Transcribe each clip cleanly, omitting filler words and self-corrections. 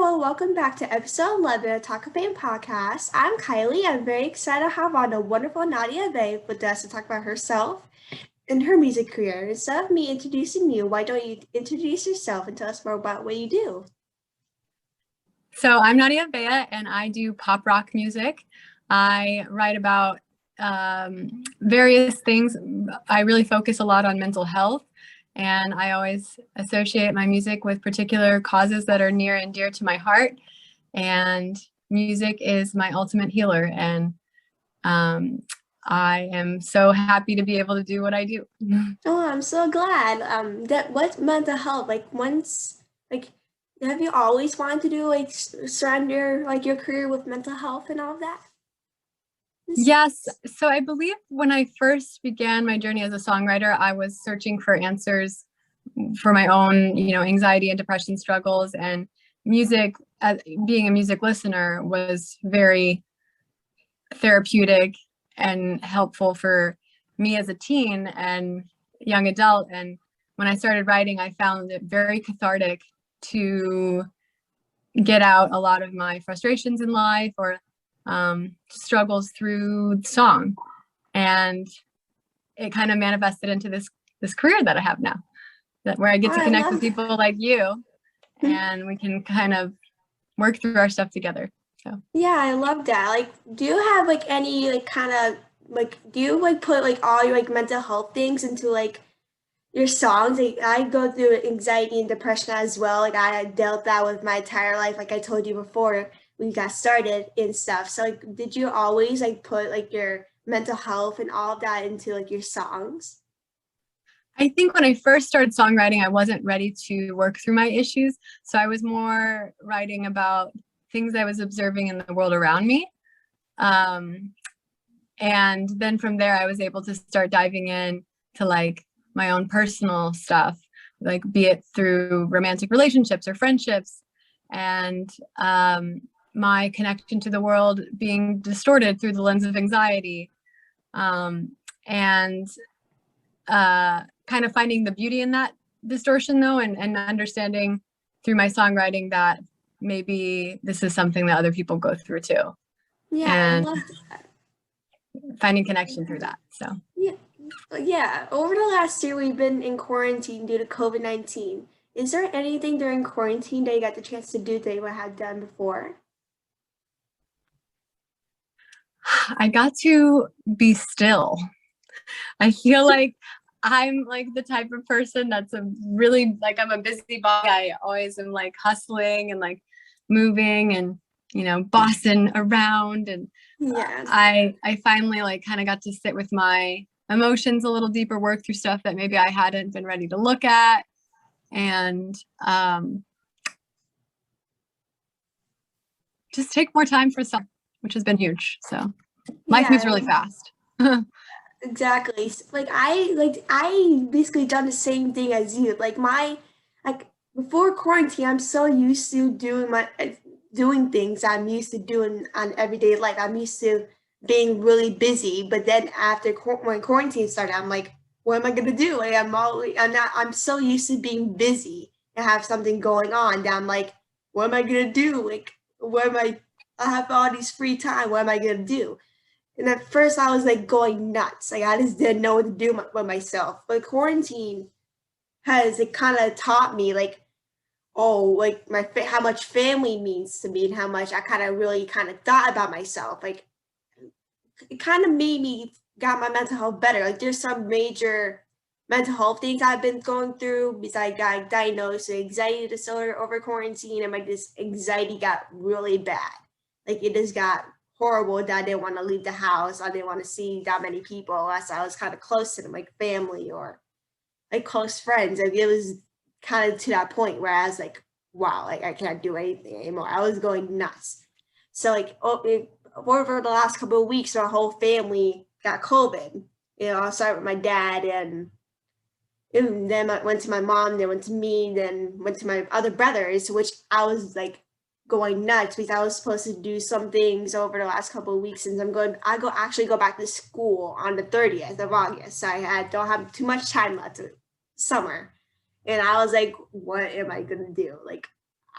Hello, welcome back to episode 11 of Talkoffamepod podcast. I'm Kylie. I'm very excited to have on the wonderful Nadia Vaeh with us to talk about herself and her music career. Instead of me introducing you, why don't you introduce yourself and tell us more about what you do? So I'm Nadia Vaeh and I do pop rock music. I write about various things. I really focus a lot on mental health, and I always associate my music with particular causes that are near and dear to my heart. And music is my ultimate healer. And I am so happy to be able to do what I do. Oh, I'm so glad. That what mental health have you always wanted to do surround your career with mental health and all of that? Yes. So I believe when I first began my journey as a songwriter, I was searching for answers for my own, anxiety and depression struggles, and music, being a music listener, was very therapeutic and helpful for me as a teen and young adult. And when I started writing, I found it very cathartic to get out a lot of my frustrations in life or struggles through song. And it kind of manifested into this career that I have now, where I get to connect with people like you, and we can kind of work through our stuff together. So yeah, I love that. Do you have any do you put all your mental health things into your songs? I go through anxiety and depression as well. I dealt that with my entire life, like I told you before we got started and stuff. So did you always put your mental health and all of that into your songs? I think when I first started songwriting, I wasn't ready to work through my issues. So I was more writing about things I was observing in the world around me. And then from there, I was able to start diving in to my own personal stuff, be it through romantic relationships or friendships, and my connection to the world being distorted through the lens of anxiety, and kind of finding the beauty in that distortion, though, and understanding through my songwriting that maybe this is something that other people go through too. Yeah, and I love that. Finding connection through that. So yeah. Over the last year, we've been in quarantine due to COVID-19. Is there anything during quarantine that you got the chance to do that you had done before? I got to be still. I feel like I'm the type of person that's I'm a busybody. I always am hustling and moving and bossing around, and Yeah. I finally kind of got to sit with my emotions a little deeper, work through stuff that maybe I hadn't been ready to look at, and just take more time for self, which has been huge. So life moves really fast. Exactly. I basically done the same thing as you. Before quarantine, I'm so used to doing things I'm used to doing on everyday life. I'm used to being really busy, but then when quarantine started, I'm like, what am I gonna do? I'm so used to being busy and have something going on that I'm like, what am I gonna do? I have all these free time. What am I gonna do? And at first I was going nuts. I just didn't know what to do with myself. But quarantine has kind of taught me how much family means to me and how much I kind of really kind of thought about myself. It kind of made me got my mental health better. There's some major mental health things I've been going through because I got diagnosed with anxiety disorder over quarantine, and this anxiety got really bad. It just got horrible that I didn't want to leave the house. I didn't want to see that many people unless I was kind of close to them, like family or close friends. It was kind of to that point where I was wow, I can't do anything anymore. I was going nuts. So over the last couple of weeks, our whole family got COVID. I started with my dad, and then I went to my mom, then went to me, then went to my other brothers, which I was going nuts because I was supposed to do some things over the last couple of weeks since actually go back to school on the 30th of August. So don't have too much time left of summer. And I was like, what am I gonna do?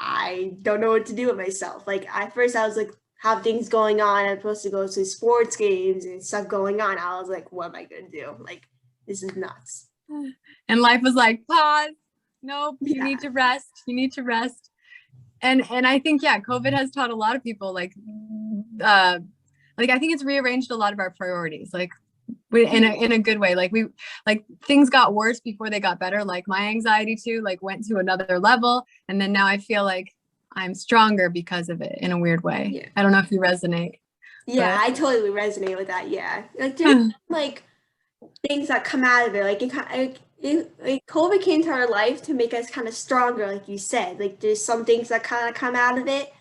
I don't know what to do with myself. Like at first I was like, have things going on. I'm supposed to go to sports games and stuff going on. I was like, what am I gonna do? Like, this is nuts. And life was like, pause. Nope, you Yeah. need to rest. You need to rest. And I think, yeah, COVID has taught a lot of people like I think it's rearranged a lot of our priorities. Like in a good way. Like things got worse before they got better. Like my anxiety too, like went to another level. And then now I feel like I'm stronger because of it in a weird way. Yeah. I don't know if you resonate. Yeah, but... I totally resonate with that. Yeah. Like there's like things that come out of it. Like COVID came to our life to make us kind of stronger, like you said. Like there's some things that kind of come out of it,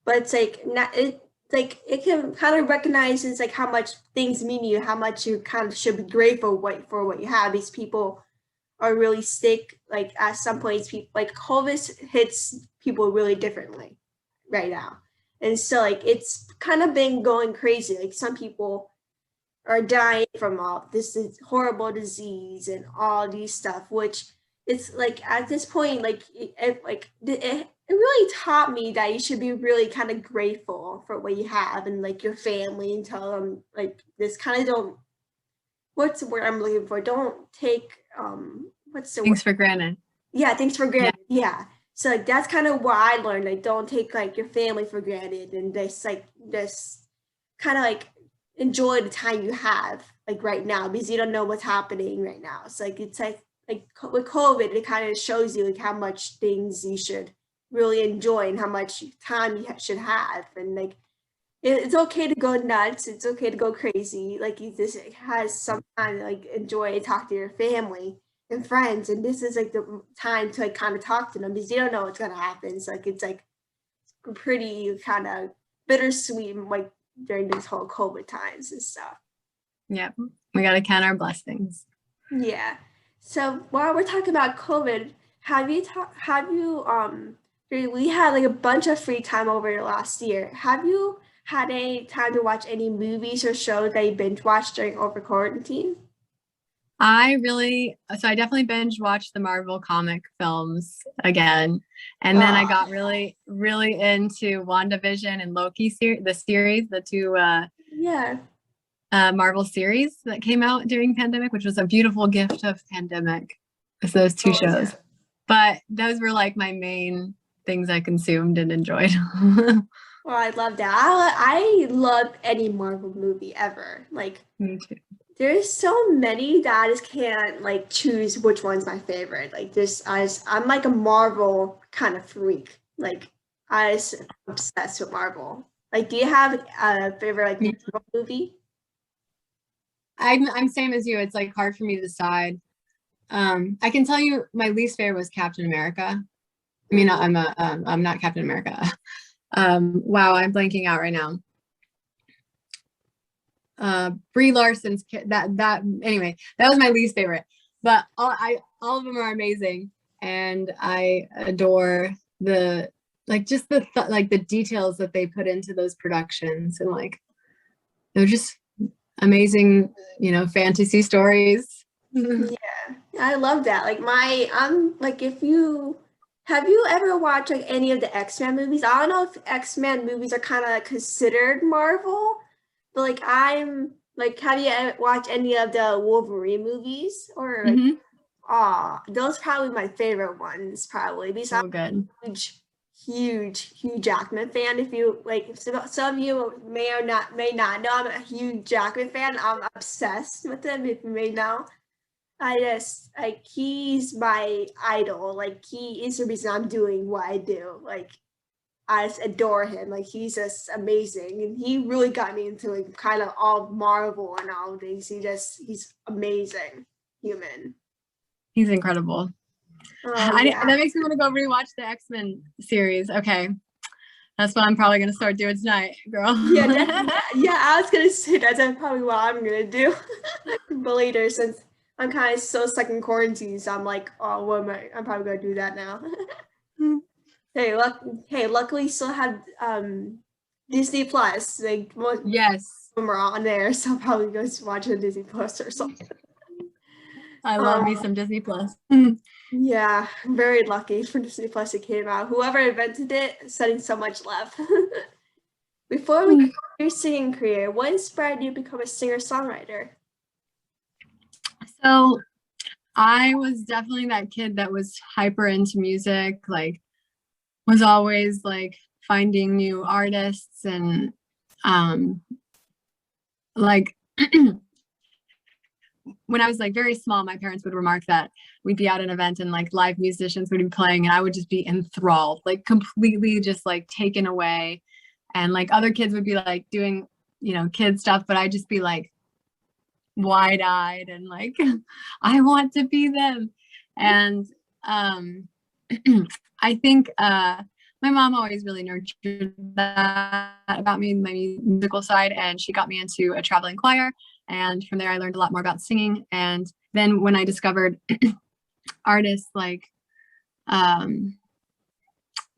but it's like not it. Like it can kind of recognizes like how much things mean to you, how much you kind of should be grateful for what you have. These people are really sick. Like at some points, people like COVID hits people really differently right now, and so like it's kind of been going crazy. Like some people are dying from all this is horrible disease and all these stuff, which it's like at this point, like it really taught me that you should be really kind of grateful for what you have and like your family and tell them like this kind of don't what's the word I'm looking for? Don't take what's the things word? for granted. Yeah, things for granted. Yeah. So like that's kind of what I learned. Like don't take like your family for granted and this kind of like enjoy the time you have like right now because you don't know what's happening right now. It's like with COVID, it kind of shows you like how much things you should really enjoy and how much time you should have. And like it's okay to go nuts. It's okay to go crazy. Like you just has some time to like enjoy and talk to your family and friends. And this is like the time to like kind of talk to them because you don't know what's gonna happen. So like it's like pretty kind of bittersweet like during these whole COVID times and stuff. Yep. We got to count our blessings. Yeah. So while we're talking about COVID, we had like a bunch of free time over the last year. Have you had any time to watch any movies or shows that you binge watched during over quarantine? I definitely binge watched the Marvel comic films again. And then I got really, really into WandaVision and Loki the series, the two Yeah. Marvel series that came out during pandemic, which was a beautiful gift of pandemic. It's those two shows. Yeah. But those were like my main things I consumed and enjoyed. Well, I love that. I love any Marvel movie ever. Like Me too. there's so many that I just can't like choose which one's my favorite. Like I'm like a Marvel kind of freak. Like I'm obsessed with Marvel. Like, do you have a favorite like Marvel movie? I'm same as you. It's like hard for me to decide. I can tell you my least favorite was Captain America. I mean, I'm not Captain America. Wow, I'm blanking out right now. Brie Larson's anyway, that was my least favorite, but all of them are amazing, and I adore the details that they put into those productions, and like they're just amazing, fantasy stories. Yeah, I love that. Like I'm like if you have you ever watched like any of the X-Men movies? I don't know if X-Men movies are kind of considered Marvel, but like I'm like have you watched any of the Wolverine movies or like those probably my favorite ones probably because So I'm good. a huge Hugh Jackman fan. If you like some of you may not know I'm a Hugh Jackman fan. I'm obsessed with him if you may know. I just like he's my idol. Like he is the reason I'm doing what I do. Like I just adore him. Like he's just amazing, and he really got me into like kind of all Marvel and all things. He's amazing human. He's incredible. Yeah. That makes me want to go rewatch the X-Men series. Okay, that's what I'm probably gonna start doing tonight, girl. Yeah, I was gonna say that's probably what I'm gonna do. But later, since I'm kind of so stuck in quarantine, so I'm like, oh, what am I? I'm probably gonna do that now. Luckily, still have Disney Plus. Like most Yes. of them are on there, so I'll probably go watch a Disney Plus or something. I love me some Disney Plus. Yeah, I'm very lucky for Disney Plus it came out. Whoever invented it, sending so much love. Before we go your singing career, what inspired you to become a singer-songwriter? So I was definitely that kid that was hyper into music, like was always like finding new artists and like when I was like very small, my parents would remark that we'd be at an event and like live musicians would be playing and I would just be enthralled, like completely just like taken away. And like other kids would be like doing, you know, kid stuff, but I'd just be like wide-eyed and like, I want to be them. And I think my mom always really nurtured that about me, my musical side, and she got me into a traveling choir. And from there, I learned a lot more about singing. And then when I discovered artists like,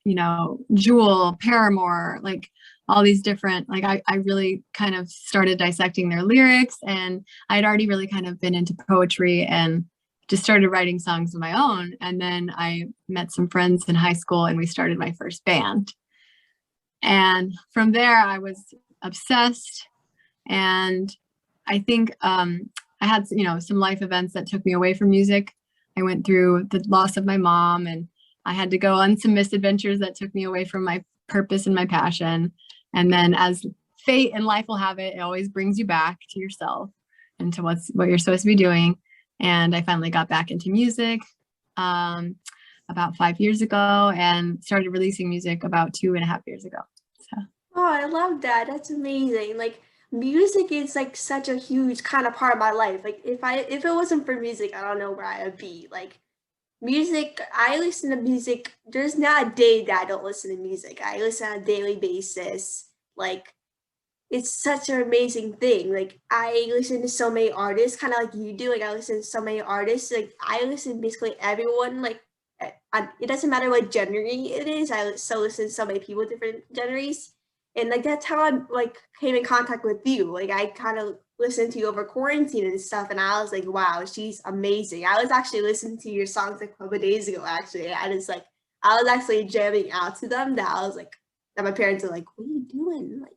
you know, Jewel, Paramore, like all these different, like I really kind of started dissecting their lyrics, and I had already really kind of been into poetry and just started writing songs of my own. And then I met some friends in high school and we started my first band. And from there, I was obsessed. And I think I had, you know, some life events that took me away from music. I went through the loss of my mom, and I had to go on some misadventures that took me away from my purpose and my passion. And then as fate and life will have it, it always brings you back to yourself and to what you're supposed to be doing. And I finally got back into music about 5 years ago and started releasing music about 2.5 years ago. So. Oh, I love that. That's amazing. Like music is like such a huge kind of part of my life. Like if it wasn't for music, I don't know where I would be. Like music, I listen to music. There's not a day that I don't listen to music. I listen on a daily basis. Like it's such an amazing thing. Like I listen to so many artists, kind of like you do. Like I listen to so many artists. Like I listen to basically everyone. Like it doesn't matter what genre it is. I still listen to so many people, different genres. And like that's how I like came in contact with you. Like I kind of listened to you over quarantine and stuff, and I was like, wow, she's amazing. I was actually listening to your songs like a couple of days ago. Actually, I was actually jamming out to them. That I was like, that my parents are like, what are you doing? Like,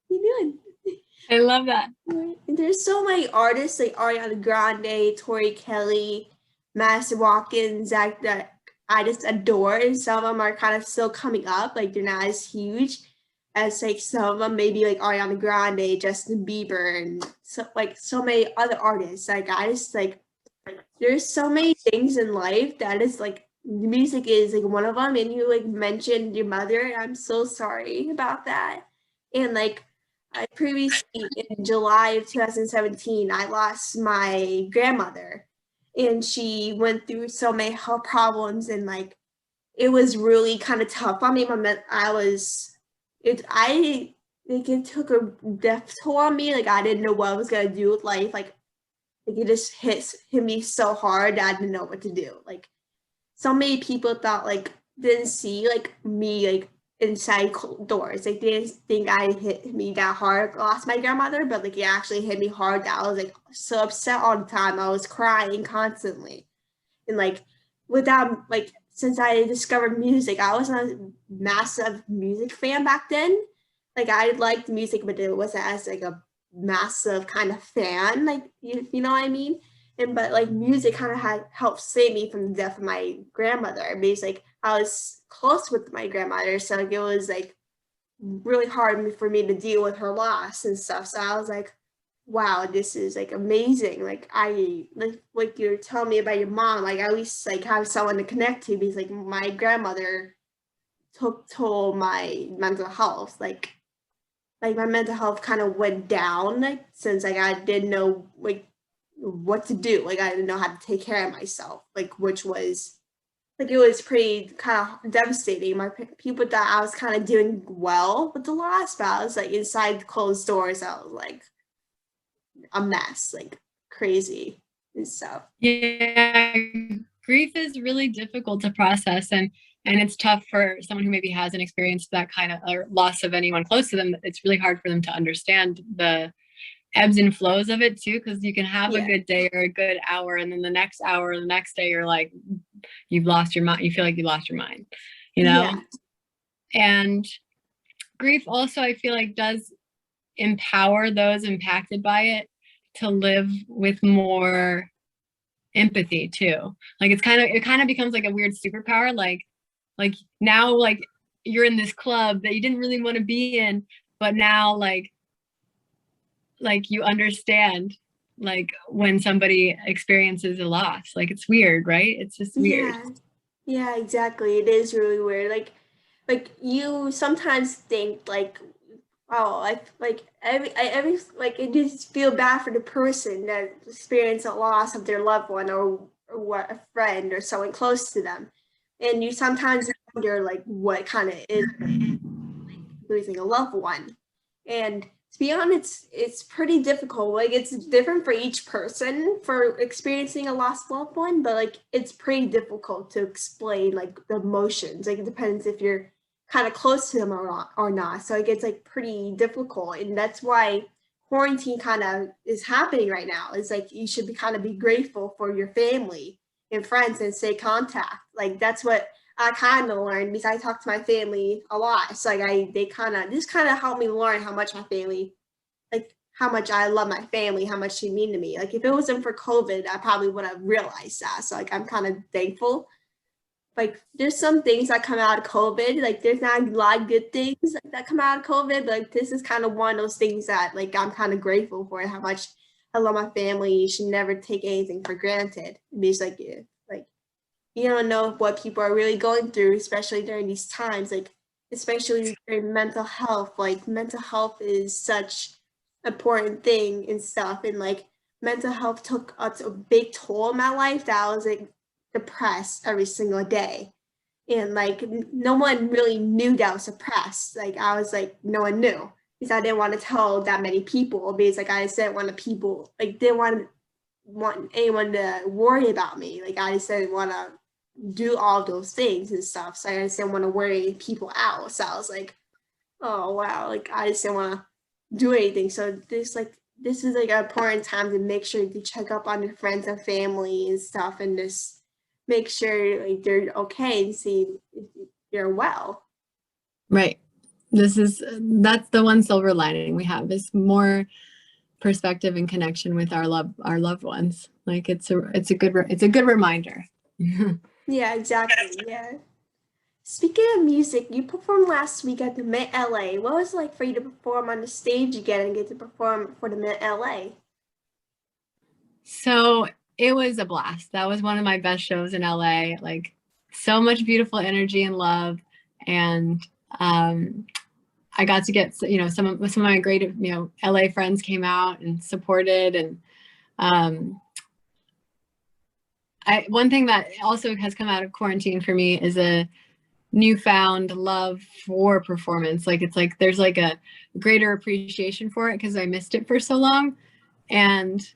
what are you doing? I love that. And there's so many artists like Ariana Grande, Tori Kelly, Master Watkins that I just adore, and some of them are kind of still coming up. Like they're not as huge as like some of them, maybe like Ariana Grande, Justin Bieber, and so many other artists. Like I just like there's so many things in life that is like music is like one of them. And you like mentioned your mother, and I'm so sorry about that. And like I previously in July of 2017, I lost my grandmother, and she went through so many health problems, and like it was really kind of tough on me. It took a death toll on me. Like I didn't know what I was gonna do with life. Like it just hit me so hard that I didn't know what to do. Like so many people thought like didn't see like me like inside doors. Like they didn't think I hit me that hard. Lost my grandmother, but like it actually hit me hard. That I was like so upset all the time. I was crying constantly, and like without like since I discovered music, I wasn't a massive music fan back then. Like I liked music, but it wasn't as like a massive kind of fan. Like you know what I mean? And but like music kind of had helped save me from the death of my grandmother. Because like I was close with my grandmother, so like it was like really hard for me to deal with her loss and stuff. So I was like, wow, this is like amazing. Like I like you're telling me about your mom, like I at least like have someone to connect to, because like my grandmother took toll my mental health. Like my mental health kind of went down, like since like I didn't know like what to do. Like I didn't know how to take care of myself, like which was like it was pretty kind of devastating. My people thought I was kind of doing well with the loss, but I was like inside closed doors. I was like a mess, like crazy and stuff. Yeah, grief is really difficult to process, and it's tough for someone who maybe hasn't experienced that kind of or loss of anyone close to them. It's really hard for them to understand the ebbs and flows of it too, because you can have a Yeah. good day or a good hour, and then the next hour or the next day you're like, you've lost your mind. You feel like you lost your mind, you know? Yeah. And grief also, I feel like, does empower those impacted by it to live with more empathy too. Like it kind of becomes like a weird superpower. Like now, like you're in this club that you didn't really want to be in, but now like you understand like when somebody experiences a loss. Like it's weird, right? It's just weird. Yeah, exactly. It is really weird. Like you sometimes think like, oh, every like it just feel bad for the person that experienced a loss of their loved one or what a friend or someone close to them, and you sometimes wonder like what kind of is losing a loved one, and to be honest, it's pretty difficult. Like it's different for each person for experiencing a lost loved one, but like it's pretty difficult to explain like the emotions. Like it depends if you're kind of close to them or not. So it gets like pretty difficult, and that's why quarantine kind of is happening right now. It's like you should be kind of be grateful for your family and friends and stay contact. Like that's what I kind of learned because I talk to my family a lot. So like they kind of helped me learn how much my family, like how much I love my family, how much they mean to me. Like if it wasn't for COVID, I probably would have realized that. So like I'm kind of thankful. Like there's some things that come out of COVID. Like there's not a lot of good things that come out of COVID, but like this is kind of one of those things that like I'm kind of grateful for and how much I love my family. You should never take anything for granted. Because like you don't know what people are really going through, especially during these times, like especially during mental health. Like mental health is such an important thing and stuff. And like mental health took a big toll in my life that I was like depressed every single day. And like no one really knew that I was depressed. Like I was like, no one knew because I didn't want to tell that many people because like I just didn't want people like didn't want anyone to worry about me. Like I just didn't want to do all those things and stuff. So I just didn't want to worry people out. So I was like, oh wow, like I just didn't want to do anything. So this is like an important time to make sure to check up on your friends and family and stuff and just make sure like they're okay and see if you're well. Right. That's the one silver lining we have is more perspective and connection with our loved ones. Like it's a good reminder. Yeah, exactly. Yeah. Speaking of music, you performed last week at the Met LA. What was it like for you to perform on the stage again and get to perform for the Met LA? So it was a blast. That was one of my best shows in LA. Like so much beautiful energy and love, and I got to get some of my great LA friends came out and supported, and one thing that also has come out of quarantine for me is a newfound love for performance. Like it's like there's like a greater appreciation for it because I missed it for so long, and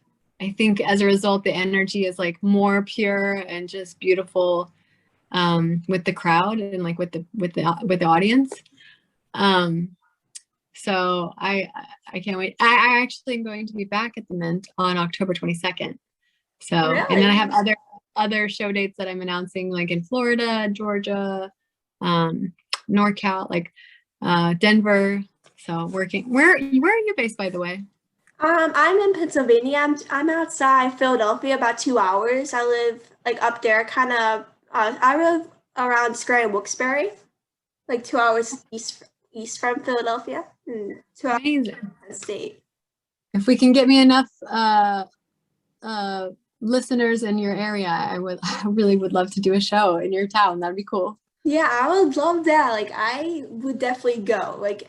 I think as a result the energy is like more pure and just beautiful with the crowd and like with the audience. So I can't wait. I actually am going to be back at the Mint on October 22nd. So Really? And then I have other show dates that I'm announcing, like in Florida, Georgia, NorCal, like Denver. So working. Where are you based, by the way? I'm in Pennsylvania. I'm outside Philadelphia, about 2 hours. I live like up there, kind of. I live around Scranton, Wilkes-Barre, like 2 hours east from Philadelphia, and 2 hours Amazing. from the state. If we can get me enough listeners in your area, I really would love to do a show in your town. That'd be cool. Yeah, I would love that. Like, I would definitely go. Like,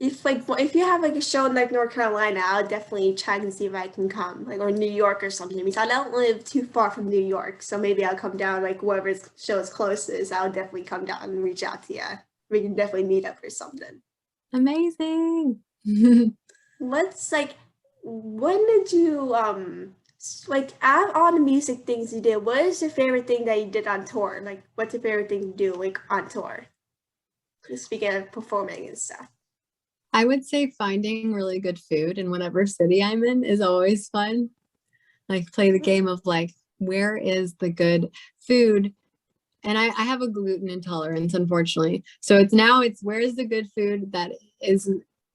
if you have like a show in like North Carolina, I would definitely check and see if I can come, like or New York or something. Because I don't live too far from New York, so maybe I'll come down. Like whoever's show is closest, I would definitely come down and reach out to you. We can definitely meet up or something. Amazing. What's like, when did you like out of all the music things you did, what is your favorite thing that you did on tour? Like, what's your favorite thing to do like on tour? Just speaking of performing and stuff. I would say finding really good food in whatever city I'm in is always fun. Like play the game of like, where is the good food? And I have a gluten intolerance, unfortunately. So it's where's the good food that is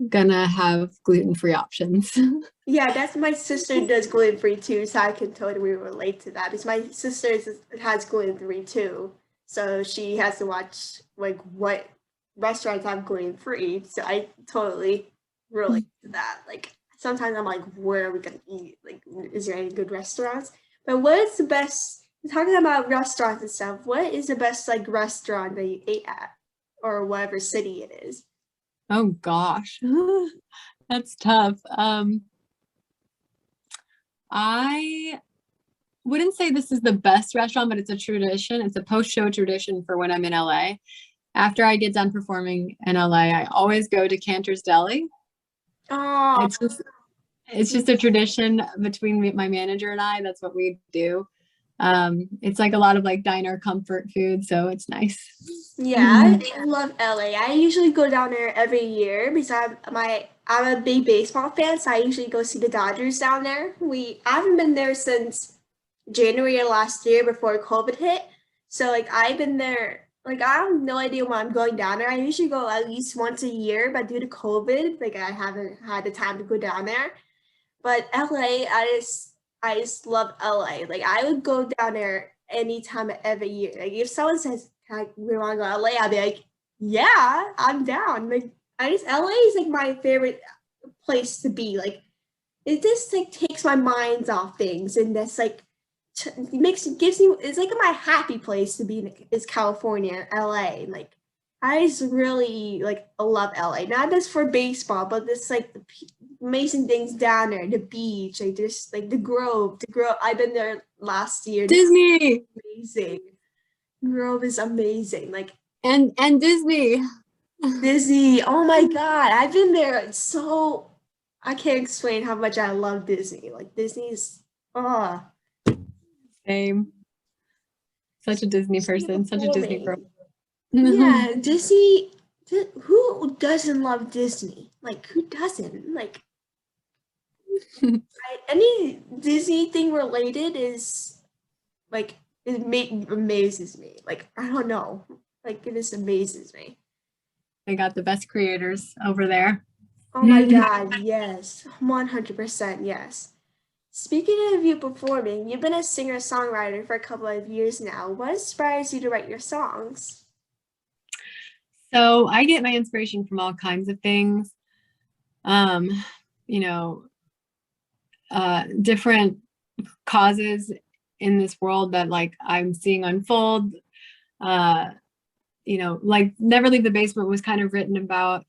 gonna have gluten-free options. Yeah, that's my sister does gluten-free too, so I can totally relate to that because my sister has gluten-free too. So she has to watch like what restaurants have gluten-free. So I totally relate to that. Like sometimes I'm like, where are we gonna eat? Like, is there any good restaurants? But what is the best, talking about restaurants and stuff, what is the best like restaurant that you ate at or whatever city it is? Oh gosh. That's tough. I wouldn't say this is the best restaurant, but it's a tradition. It's a post-show tradition for when I'm in LA. After I get done performing in LA, I always go to Cantor's Deli. Oh, It's just a tradition between my manager and I. That's what we do. It's like a lot of like diner comfort food, so it's nice. yeah, I love LA. I usually go down there every year because I'm a big baseball fan, so I usually go see the Dodgers down there. I haven't been there since January of last year before COVID hit. So like I've been there like I have no idea when I'm going down there. I usually go at least once a year, but due to COVID, like I haven't had the time to go down there. But LA, I just love LA. Like I would go down there anytime every year. Like if someone says like we want to go to LA, I'll be like, yeah, I'm down. Like LA is like my favorite place to be. Like it just like takes my minds off things and that's like gives me it's like my happy place to be in is California, LA. Like I just really like love LA. Not just for baseball, but just like the amazing things down there, the beach, like just like the Grove. The Grove. I've been there last year. Disney. Amazing. Grove is amazing. Like and Disney. Disney. Oh my God. I've been there. It's so I can't explain how much I love Disney. Like Disney's Same. Such a Disney person, such a Disney girl. Yeah, Disney. Who doesn't love Disney? Like, who doesn't? Like, any Disney thing related is like amazes me. Like, I don't know. Like, it just amazes me. They got the best creators over there. Oh my God, yes. 100% yes. Speaking of you performing, you've been a singer-songwriter for a couple of years now. What inspires you to write your songs? So I get my inspiration from all kinds of things. You know, different causes in this world that like I'm seeing unfold. You know, like Never Leave the Basement was kind of written about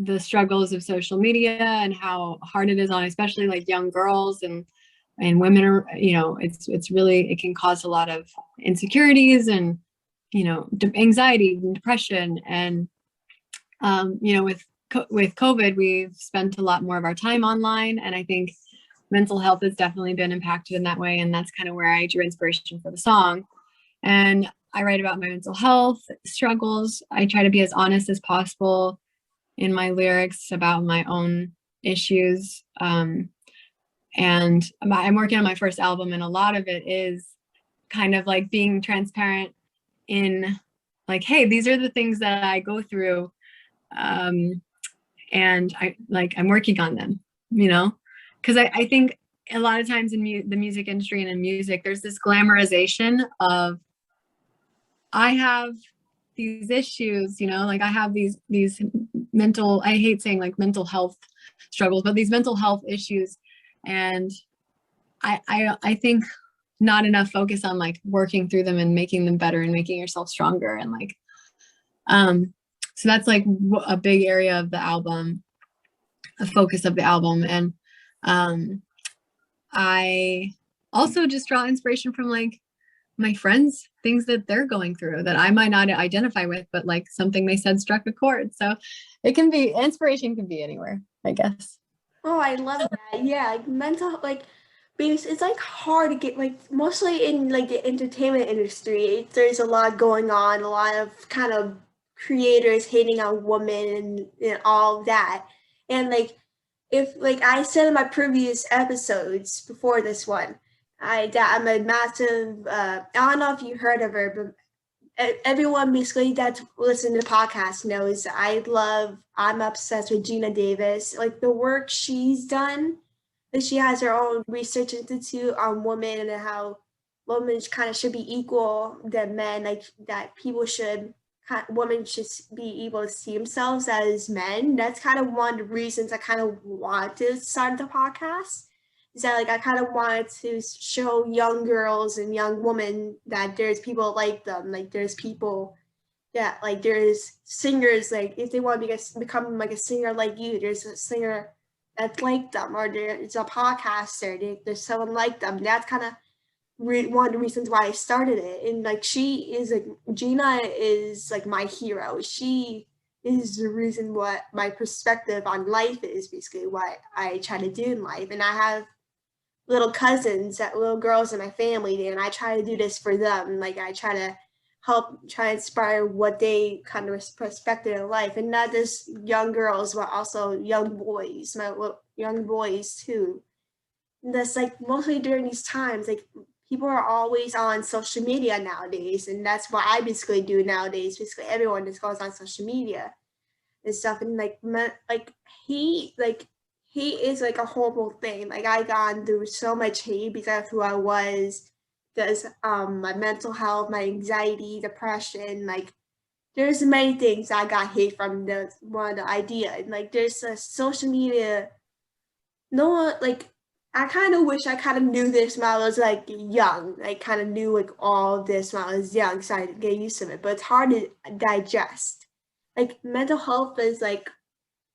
the struggles of social media and how hard it is on especially like young girls and women are, you know, it's really, it can cause a lot of insecurities and, you know, anxiety and depression. And, you know, with COVID, we've spent a lot more of our time online. And I think mental health has definitely been impacted in that way. And that's kind of where I drew inspiration for the song. And I write about my mental health struggles. I try to be as honest as possible in my lyrics about my own issues. And I'm working on my first album, and a lot of it is kind of like being transparent in like, hey, these are the things that I go through. And I'm working on them, you know, because I think a lot of times in the music industry and in music, there's this glamorization of, I have these issues, you know, like I have these mental, I hate saying like mental health struggles, but these mental health issues. And I think not enough focus on like working through them and making them better and making yourself stronger. And like, so that's like a big area of the album, a focus of the album. And I also just draw inspiration from like my friends, things that they're going through that I might not identify with, but like something they said struck a chord. So it can be, inspiration can be anywhere, I guess. Oh, I love that. Yeah, like mental, like because it's like hard to get like mostly in like the entertainment industry. There's a lot going on, a lot of kind of creators hating on women and all of that. And like, if like I said in my previous episodes before this one, I'm a massive I don't know if you heard of her, but everyone basically that's listening to the podcast knows I'm obsessed with Gina Davis. Like the work she's done, like she has her own research institute on women and how women kind of should be equal than men, like that women should be able to see themselves as men. That's kind of one of the reasons I kind of want to start the podcast. Is that like I kind of wanted to show young girls and young women that there's people like them. Like there's people that like there's singers, like if they want to become like a singer like you, there's a singer that's like them, or there's a podcaster, there's someone like them. That's kind of one of the reasons why I started it. And like Gina is like my hero. She is the reason what my perspective on life is, basically what I try to do in life. And I have little little girls in my family, and I try to do this for them. Like I try to try to inspire what they kind of perspective in life, and not just young girls, but also young boys, young boys too. And that's like mostly during these times, like people are always on social media nowadays, and that's what I basically do nowadays. Basically, everyone just goes on social media and stuff, and hate is like a horrible thing. Like I gone through so much hate because of who I was, because my mental health, my anxiety, depression, like there's many things I got hate from the idea. And like there's a social media, no one like I kind of wish I kind of knew this when I was like young. I kind of knew like all of this when I was young, so I get used to it. But it's hard to digest. Like mental health is like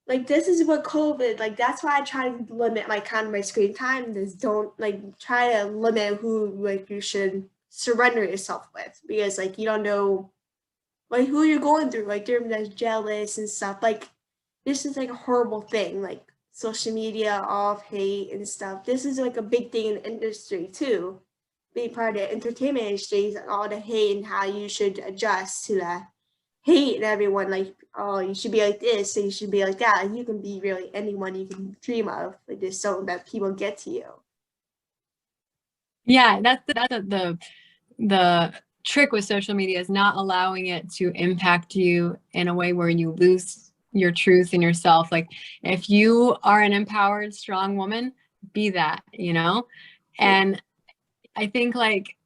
this is what COVID, like that's why I try to limit my screen time. Is don't like try to limit who like you should surrender yourself with, because like you don't know like who you're going through. Like they're just jealous and stuff. Like this is like a horrible thing. Like social media, all of hate and stuff. This is like a big thing in the industry too. Being part of the entertainment industry, all the hate and how you should adjust to that hate and everyone like, oh, you should be like this, so you should be like that. And you can be really anyone you can dream of. Like there's something that people get to you. Yeah, that's the trick with social media, is not allowing it to impact you in a way where you lose your truth and yourself. Like if you are an empowered, strong woman, be that, you know? And I think like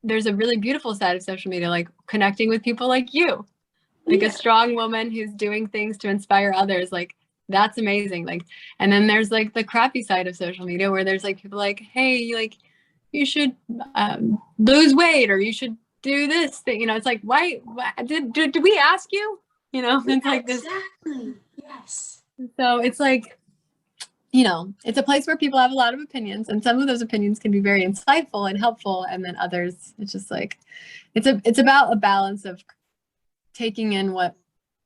there's a really beautiful side of social media, like connecting with people like you, like a strong woman who's doing things to inspire others. Like that's amazing. Like, and then there's like the crappy side of social media where there's like people like, hey, like you should lose weight, or you should do this thing. You know, it's like, why did we ask you? You know, it's like this. Exactly. Yes. So it's like, you know, it's a place where people have a lot of opinions, and some of those opinions can be very insightful and helpful, and then others, it's just like, it's about a balance of taking in what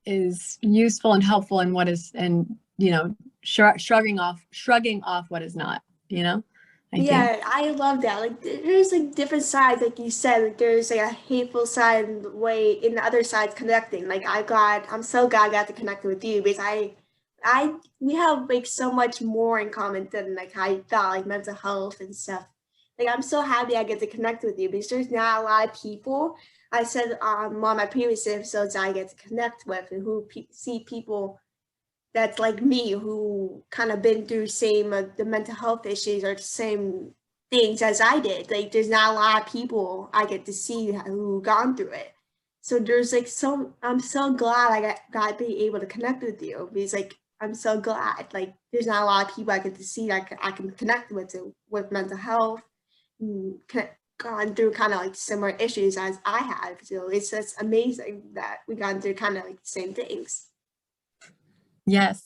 is useful and helpful, and what is, and you know, shrugging off what is not, you know. I love that. Like there's like different sides, like you said. Like there's like a hateful side and the way in the other side's connecting. Like I'm so glad I got to connect with you, because we have like so much more in common than like I thought, like mental health and stuff. Like I'm so happy I get to connect with you, because there's not a lot of people. I said on my previous episodes I get to connect with, and who see people that's like me, who kind of been through same the mental health issues or the same things as I did. Like there's not a lot of people I get to see who gone through it. So there's like I'm so glad I got to be able to connect with you, because like I'm so glad. Like there's not a lot of people I get to see that I can connect with mental health, gone through kind of like similar issues as I have. So it's just amazing that we gone through kind of like the same things. Yes,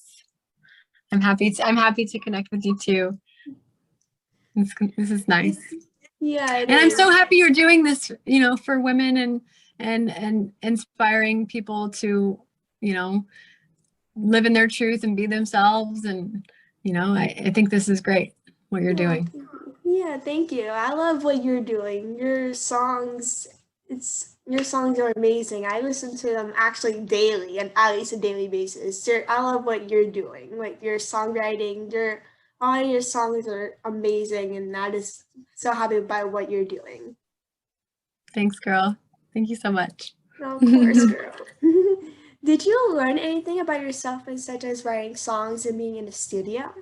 I'm happy to connect with you too. This is nice. Yeah, and I'm so happy you're doing this, you know, for women, and inspiring people to, you know, live in their truth and be themselves. And you know, I think this is great what you're doing. Yeah, thank you. I love what you're doing. Your songs, Your songs are amazing. I listen to them actually daily, and at least a daily basis. I love what you're doing. Like your songwriting, all your songs are amazing, and I just so happy by what you're doing. Thanks, girl. Thank you so much. Of course, girl. Did you learn anything about yourself, such as writing songs and being in the studio?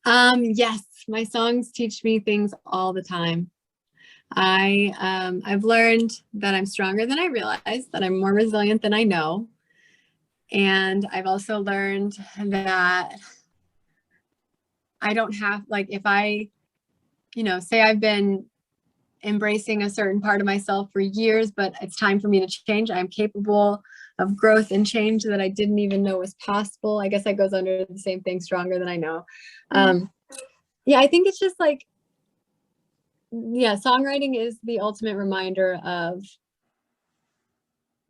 Yes, my songs teach me things all the time. I've learned that I'm stronger than I realize, that I'm more resilient than I know. And I've also learned that I don't have, like, if I, say I've been embracing a certain part of myself for years, but it's time for me to change. I'm capable of growth and change that I didn't even know was possible. I guess that goes under the same thing, stronger than I know. Yeah, I think it's just like, songwriting is the ultimate reminder of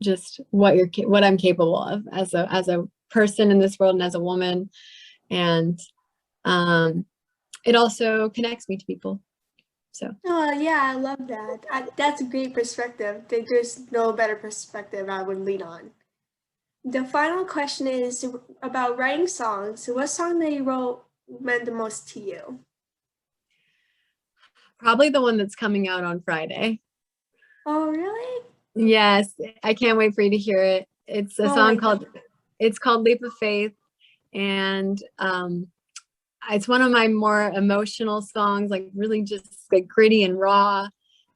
just what I'm capable of as a person in this world and as a woman. And it also connects me to people. So. Oh yeah, I love that. That's a great perspective. There's no better perspective I would lean on. The final question is about writing songs. What song that you wrote meant the most to you? Probably the one that's coming out on Friday. Oh, really? Yes, I can't wait for you to hear it. It's a song called Leap of Faith, and it's one of my more emotional songs, like really just like gritty and raw.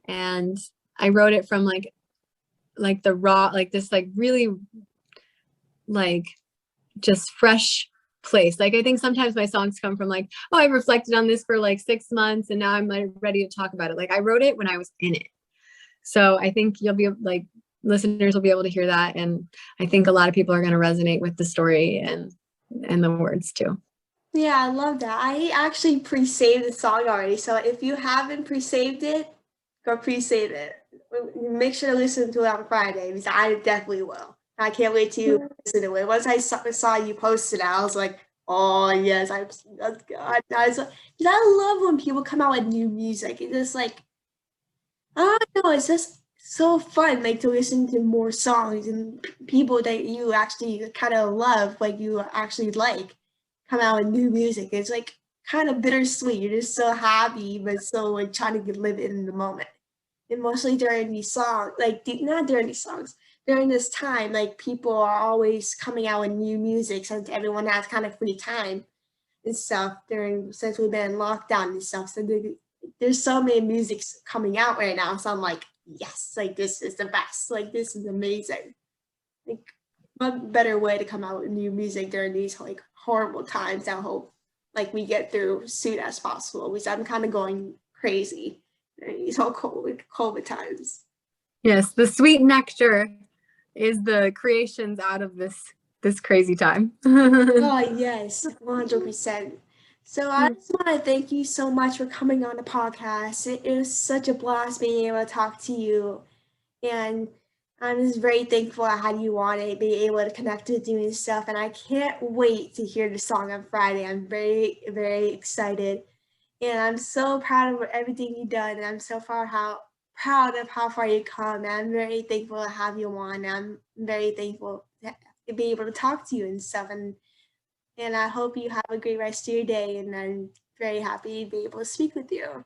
And I wrote it from like the raw, like this like really like just fresh place. Like I think sometimes my songs come from like, oh, I reflected on this for like 6 months and now I'm like ready to talk about it. Like I wrote it when I was in it. So I think you'll be like, listeners will be able to hear that. And I think a lot of people are going to resonate with the story and the words too. Yeah, I love that. I actually pre-saved the song already. So if you haven't pre-saved it, go pre-save it. Make sure to listen to it on Friday because I definitely will. I can't wait to listen to it. Once I saw you post it, I was like, oh yes, that's God. I love when people come out with new music. It's just like, I don't know, it's just so fun, like to listen to more songs and people that you actually kind of love, like you actually like, come out with new music. It's like kind of bittersweet. You're just so happy, but so like trying to live in the moment. And mostly during these songs, like not during these songs, during this time, like people are always coming out with new music since everyone has kind of free time and stuff since we've been in lockdown and stuff. So there's so many musics coming out right now. So I'm like, yes, like this is the best. Like this is amazing. Like what better way to come out with new music during these like horrible times I hope like we get through soon as possible because I'm kind of going crazy during these whole COVID times. Yes, the sweet nectar is the creations out of this crazy time. Oh yes, 100%. So I just want to thank you so much for coming on the podcast. It was such a blast being able to talk to you, and I'm just very thankful I had you on it, being able to connect with you and stuff. And I can't wait to hear the song on Friday. I'm very, very excited. And I'm so proud of everything you've done. And I'm so proud of how far you come. And I'm very thankful to have you on. I'm very thankful to be able to talk to you and stuff. And I hope you have a great rest of your day. And I'm very happy to be able to speak with you.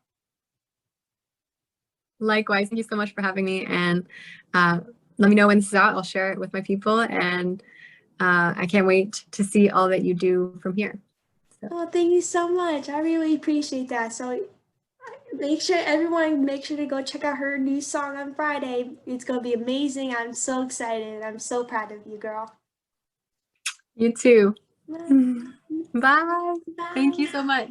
Likewise, thank you so much for having me. And let me know when this is out. I'll share it with my people. And I can't wait to see all that you do from here. So. Oh, thank you so much. I really appreciate that. So make sure to go check out her new song on Friday. It's going to be amazing. I'm so excited. I'm so proud of you, girl. You too. Bye. Bye. Bye. Thank you so much.